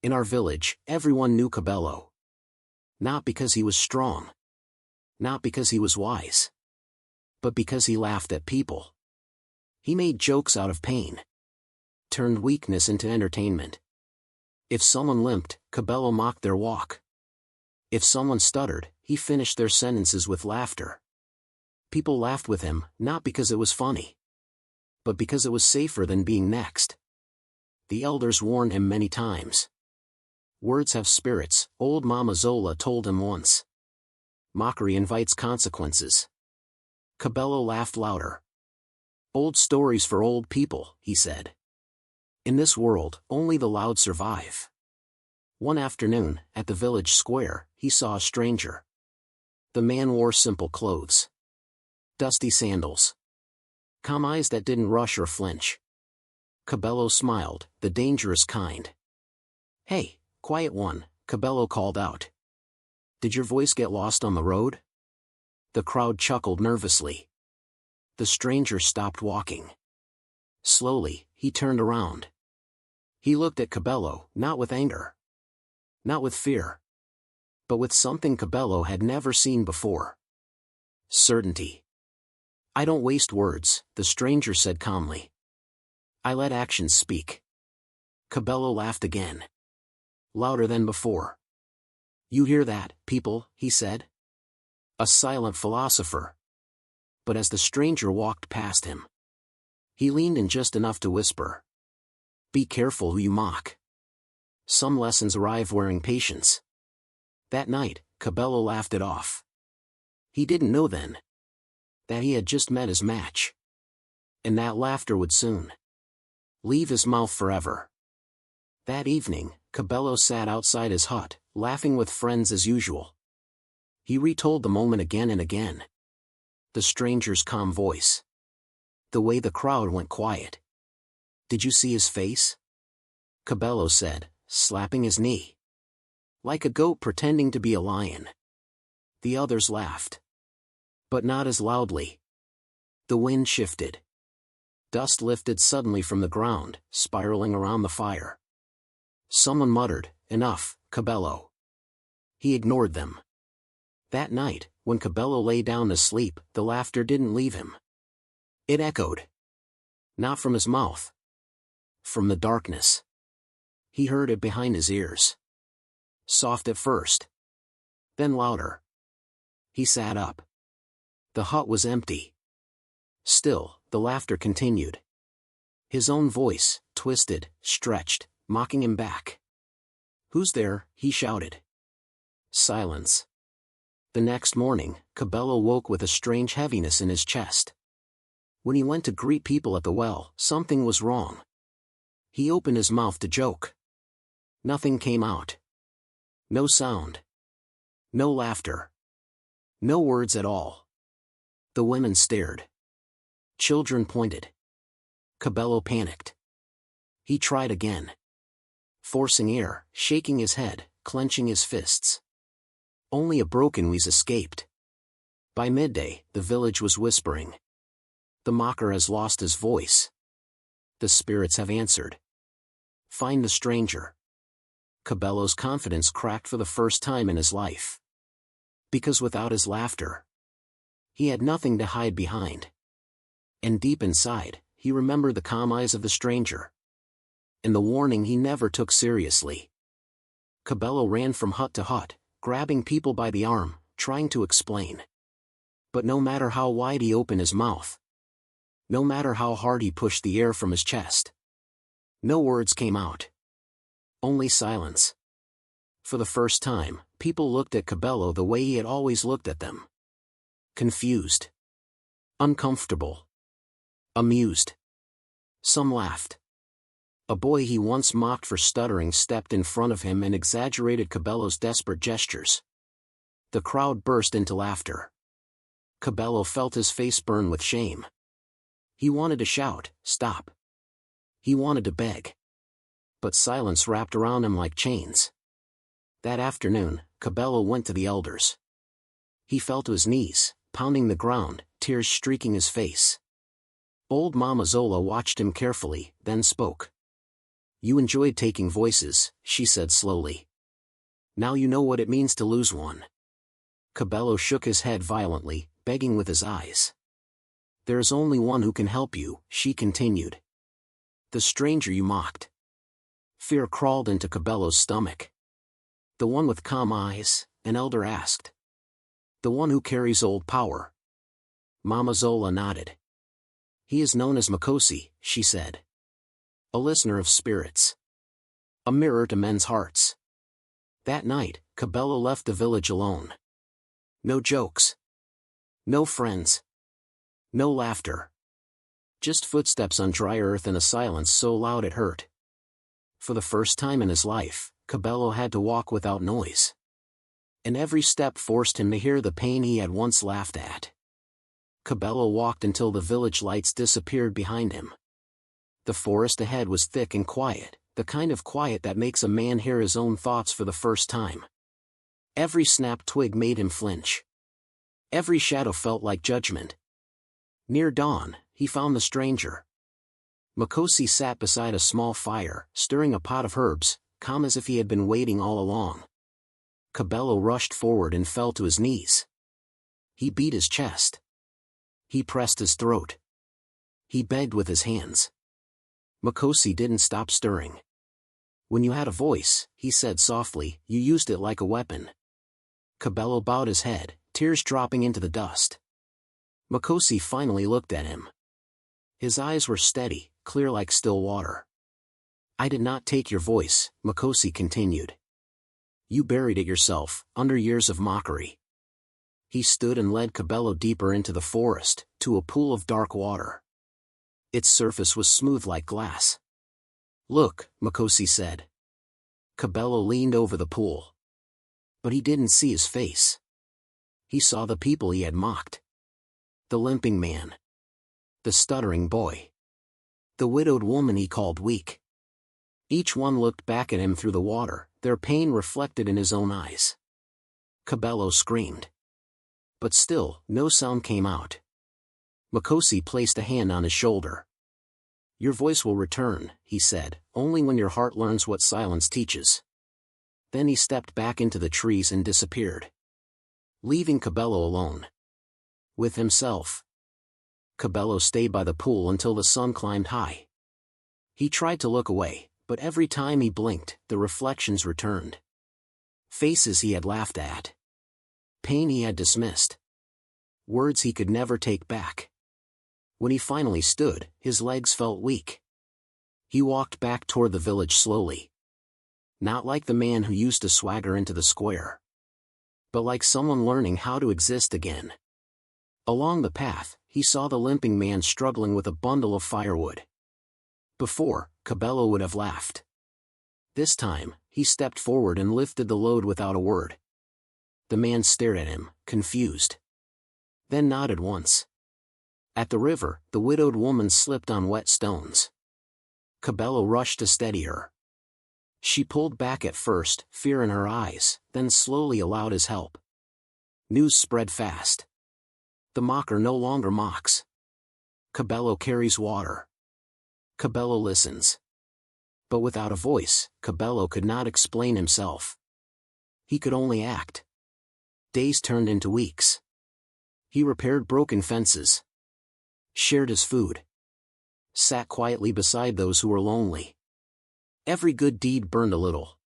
In our village, everyone knew Cabello. Not because he was strong. Not because he was wise. But because he laughed at people. He made jokes out of pain. Turned weakness into entertainment. If someone limped, Cabello mocked their walk. If someone stuttered, he finished their sentences with laughter. People laughed with him, not because it was funny, but because it was safer than being next. The elders warned him many times. Words have spirits, old Mama Zola told him once. Mockery invites consequences. Cabello laughed louder. Old stories for old people, he said. In this world, only the loud survive. One afternoon, at the village square, he saw a stranger. The man wore simple clothes. Dusty sandals. Calm eyes that didn't rush or flinch. Cabello smiled, the dangerous kind. "Hey, quiet one," Cabello called out. "Did your voice get lost on the road?" The crowd chuckled nervously. The stranger stopped walking. Slowly, he turned around. He looked at Cabello, not with anger. Not with fear. But with something Cabello had never seen before. Certainty. "I don't waste words," the stranger said calmly. "I let actions speak." Cabello laughed again. Louder than before. "You hear that, people," he said. A silent philosopher. But as the stranger walked past him, he leaned in just enough to whisper, "Be careful who you mock. Some lessons arrive wearing patience." That night, Cabello laughed it off. He didn't know then that he had just met his match. And that laughter would soon leave his mouth forever. That evening, Cabello sat outside his hut, laughing with friends as usual. He retold the moment again and again. The stranger's calm voice. The way the crowd went quiet. "Did you see his face?" Cabello said, slapping his knee. "Like a goat pretending to be a lion." The others laughed. But not as loudly. The wind shifted. Dust lifted suddenly from the ground, spiraling around the fire. Someone muttered, "Enough, Cabello." He ignored them. That night, when Cabello lay down to sleep, the laughter didn't leave him. It echoed. Not from his mouth. From the darkness. He heard it behind his ears. Soft at first. Then louder. He sat up. The hut was empty. Still, the laughter continued. His own voice, twisted, stretched, mocking him back. "Who's there?" he shouted. Silence. The next morning, Cabello woke with a strange heaviness in his chest. When he went to greet people at the well, something was wrong. He opened his mouth to joke. Nothing came out. No sound. No laughter. No words at all. The women stared. Children pointed. Cabello panicked. He tried again. Forcing air, shaking his head, clenching his fists. Only a broken wheeze escaped. By midday, the village was whispering. "The mocker has lost his voice. The spirits have answered. Find the stranger." Cabello's confidence cracked for the first time in his life. Because without his laughter, he had nothing to hide behind. And deep inside, he remembered the calm eyes of the stranger. And the warning he never took seriously. Cabello ran from hut to hut, grabbing people by the arm, trying to explain. But no matter how wide he opened his mouth, no matter how hard he pushed the air from his chest, no words came out. Only silence. For the first time, people looked at Cabello the way he had always looked at them. Confused. Uncomfortable. Amused. Some laughed. A boy he once mocked for stuttering stepped in front of him and exaggerated Cabello's desperate gestures. The crowd burst into laughter. Cabello felt his face burn with shame. He wanted to shout, "Stop." He wanted to beg. But silence wrapped around him like chains. That afternoon, Cabello went to the elders. He fell to his knees, pounding the ground, tears streaking his face. Old Mama Zola watched him carefully, then spoke. You enjoyed taking voices, she said slowly. Now you know what it means to lose one. Cabello shook his head violently, begging with his eyes. There is only one who can help you, she continued. The stranger you mocked. Fear crawled into Cabello's stomach. The one with calm eyes, an elder asked. The one who carries old power. Mama Zola nodded. He is known as Mikosi, she said. A listener of spirits. A mirror to men's hearts. That night, Cabello left the village alone. No jokes. No friends. No laughter. Just footsteps on dry earth and a silence so loud it hurt. For the first time in his life, Cabello had to walk without noise. And every step forced him to hear the pain he had once laughed at. Cabello walked until the village lights disappeared behind him. The forest ahead was thick and quiet, the kind of quiet that makes a man hear his own thoughts for the first time. Every snapped twig made him flinch. Every shadow felt like judgment. Near dawn, he found the stranger. Mikosi sat beside a small fire, stirring a pot of herbs, calm as if he had been waiting all along. Cabello rushed forward and fell to his knees. He beat his chest. He pressed his throat. He begged with his hands. Mikosi didn't stop stirring. When you had a voice, he said softly, you used it like a weapon. Cabello bowed his head, tears dropping into the dust. Mikosi finally looked at him. His eyes were steady, clear like still water. I did not take your voice, Mikosi continued. You buried it yourself, under years of mockery. He stood and led Cabello deeper into the forest, to a pool of dark water. Its surface was smooth like glass. Look, Mikosi said. Cabello leaned over the pool. But he didn't see his face. He saw the people he had mocked. The limping man. The stuttering boy. The widowed woman he called weak. Each one looked back at him through the water, their pain reflected in his own eyes. Cabello screamed. But still, no sound came out. Mikosi placed a hand on his shoulder. Your voice will return, he said, only when your heart learns what silence teaches. Then he stepped back into the trees and disappeared. Leaving Cabello alone. With himself. Cabello stayed by the pool until the sun climbed high. He tried to look away, but every time he blinked, the reflections returned. Faces he had laughed at. Pain he had dismissed. Words he could never take back. When he finally stood, his legs felt weak. He walked back toward the village slowly. Not like the man who used to swagger into the square. But like someone learning how to exist again. Along the path, he saw the limping man struggling with a bundle of firewood. Before, Cabello would have laughed. This time, he stepped forward and lifted the load without a word. The man stared at him, confused. Then nodded once. At the river, the widowed woman slipped on wet stones. Cabello rushed to steady her. She pulled back at first, fear in her eyes, then slowly allowed his help. News spread fast. The mocker no longer mocks. Cabello carries water. Cabello listens. But without a voice, Cabello could not explain himself. He could only act. Days turned into weeks. He repaired broken fences. Shared his food. Sat quietly beside those who were lonely. Every good deed burned a little.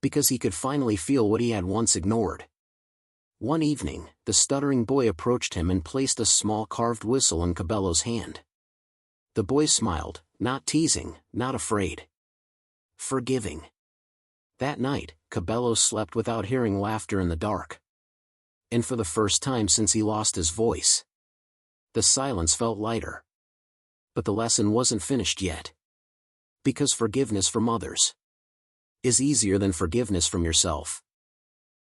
Because he could finally feel what he had once ignored. One evening, the stuttering boy approached him and placed a small carved whistle in Cabello's hand. The boy smiled, not teasing, not afraid. Forgiving. That night, Cabello slept without hearing laughter in the dark. And for the first time since he lost his voice. The silence felt lighter. But the lesson wasn't finished yet. Because forgiveness from others is easier than forgiveness from yourself.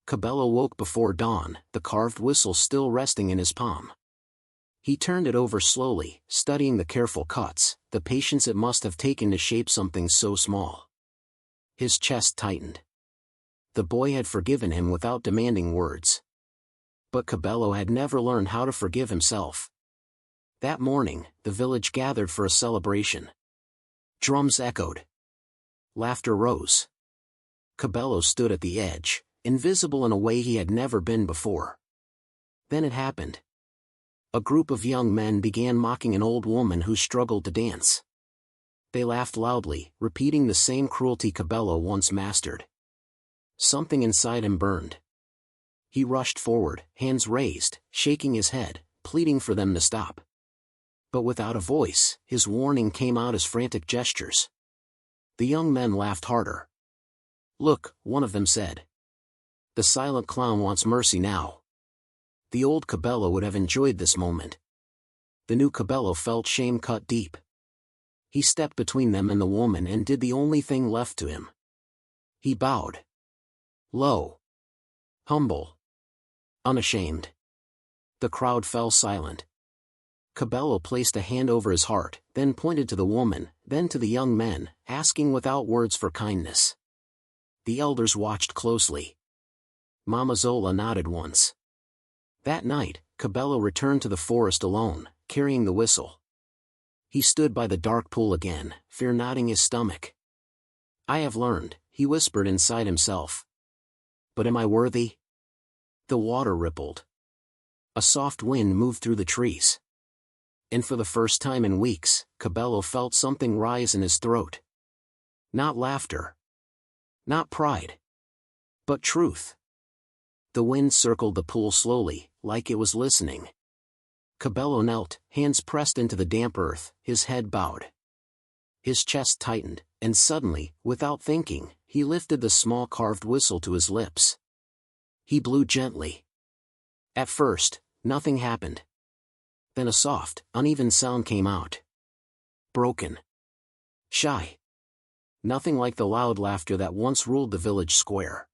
Cabello woke before dawn, the carved whistle still resting in his palm. He turned it over slowly, studying the careful cuts, the patience it must have taken to shape something so small. His chest tightened. The boy had forgiven him without demanding words. But Cabello had never learned how to forgive himself. That morning, the village gathered for a celebration. Drums echoed. Laughter rose. Cabello stood at the edge, invisible in a way he had never been before. Then it happened. A group of young men began mocking an old woman who struggled to dance. They laughed loudly, repeating the same cruelty Cabello once mastered. Something inside him burned. He rushed forward, hands raised, shaking his head, pleading for them to stop. But without a voice, his warning came out as frantic gestures. The young men laughed harder. "Look," one of them said. "The silent clown wants mercy now." The old Cabello would have enjoyed this moment. The new Cabello felt shame cut deep. He stepped between them and the woman and did the only thing left to him. He bowed. Low. Humble. Unashamed. The crowd fell silent. Cabello placed a hand over his heart, then pointed to the woman, then to the young men, asking without words for kindness. The elders watched closely. Mama Zola nodded once. That night, Cabello returned to the forest alone, carrying the whistle. He stood by the dark pool again, fear knotting his stomach. "I have learned," he whispered inside himself. "But am I worthy?" The water rippled. A soft wind moved through the trees. And for the first time in weeks, Cabello felt something rise in his throat. Not laughter. Not pride. But truth. The wind circled the pool slowly, like it was listening. Cabello knelt, hands pressed into the damp earth, his head bowed. His chest tightened, and suddenly, without thinking, he lifted the small carved whistle to his lips. He blew gently. At first, nothing happened. Then a soft, uneven sound came out. Broken. Shy. Nothing like the loud laughter that once ruled the village square.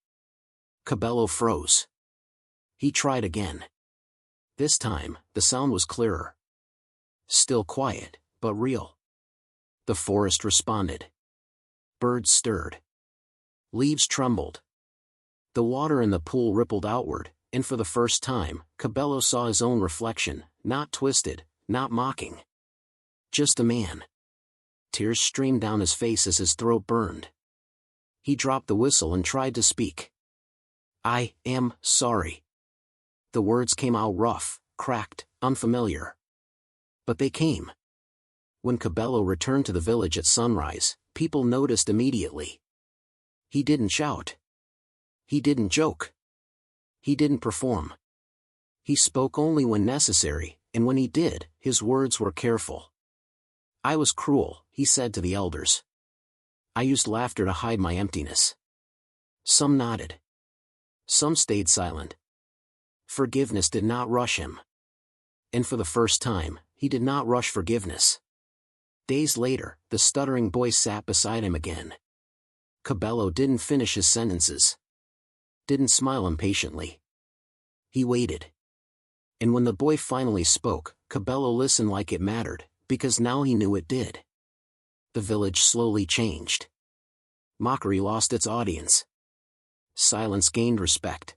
Cabello froze. He tried again. This time, the sound was clearer. Still quiet, but real. The forest responded. Birds stirred. Leaves trembled. The water in the pool rippled outward, and for the first time, Cabello saw his own reflection, not twisted, not mocking. Just a man. Tears streamed down his face as his throat burned. He dropped the whistle and tried to speak. "I am sorry." The words came out rough, cracked, unfamiliar. But they came. When Cabello returned to the village at sunrise, people noticed immediately. He didn't shout. He didn't joke. He didn't perform. He spoke only when necessary, and when he did, his words were careful. "I was cruel," he said to the elders. "I used laughter to hide my emptiness." Some nodded. Some stayed silent. Forgiveness did not rush him. And for the first time, he did not rush forgiveness. Days later, the stuttering boy sat beside him again. Cabello didn't finish his sentences. Didn't smile impatiently. He waited. And when the boy finally spoke, Cabello listened like it mattered, because now he knew it did. The village slowly changed. Mockery lost its audience. Silence gained respect.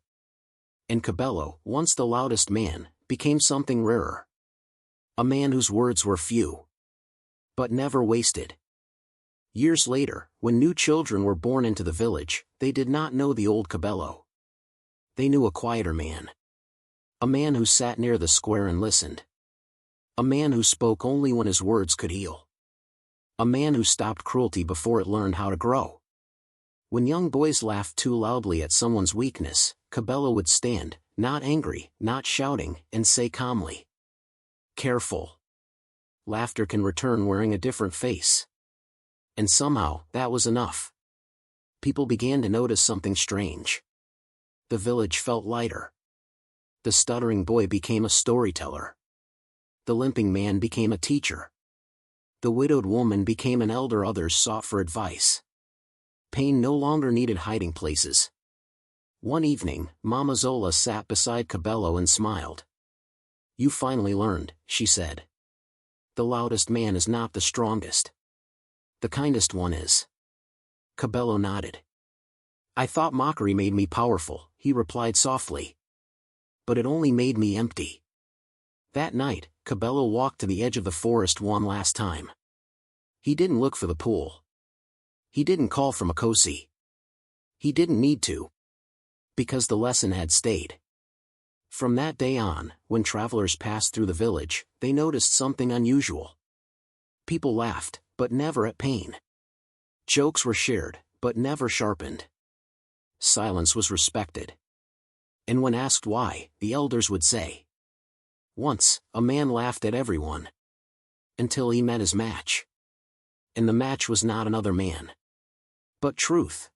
And Cabello, once the loudest man, became something rarer. A man whose words were few. But never wasted. Years later, when new children were born into the village, they did not know the old Cabello. They knew a quieter man. A man who sat near the square and listened. A man who spoke only when his words could heal. A man who stopped cruelty before it learned how to grow. When young boys laughed too loudly at someone's weakness, Cabello would stand, not angry, not shouting, and say calmly, "Careful. Laughter can return wearing a different face." And somehow, that was enough. People began to notice something strange. The village felt lighter. The stuttering boy became a storyteller. The limping man became a teacher. The widowed woman became an elder others sought for advice. Pain no longer needed hiding places. One evening, Mama Zola sat beside Cabello and smiled. "You finally learned," she said. "The loudest man is not the strongest. The kindest one is." Cabello nodded. "I thought mockery made me powerful," he replied softly. "But it only made me empty." That night, Cabello walked to the edge of the forest one last time. He didn't look for the pool. He didn't call from a cozy. He didn't need to. Because the lesson had stayed. From that day on, when travelers passed through the village, they noticed something unusual. People laughed, but never at pain. Jokes were shared, but never sharpened. Silence was respected. And when asked why, the elders would say, "Once, a man laughed at everyone. Until he met his match. And the match was not another man, but truth."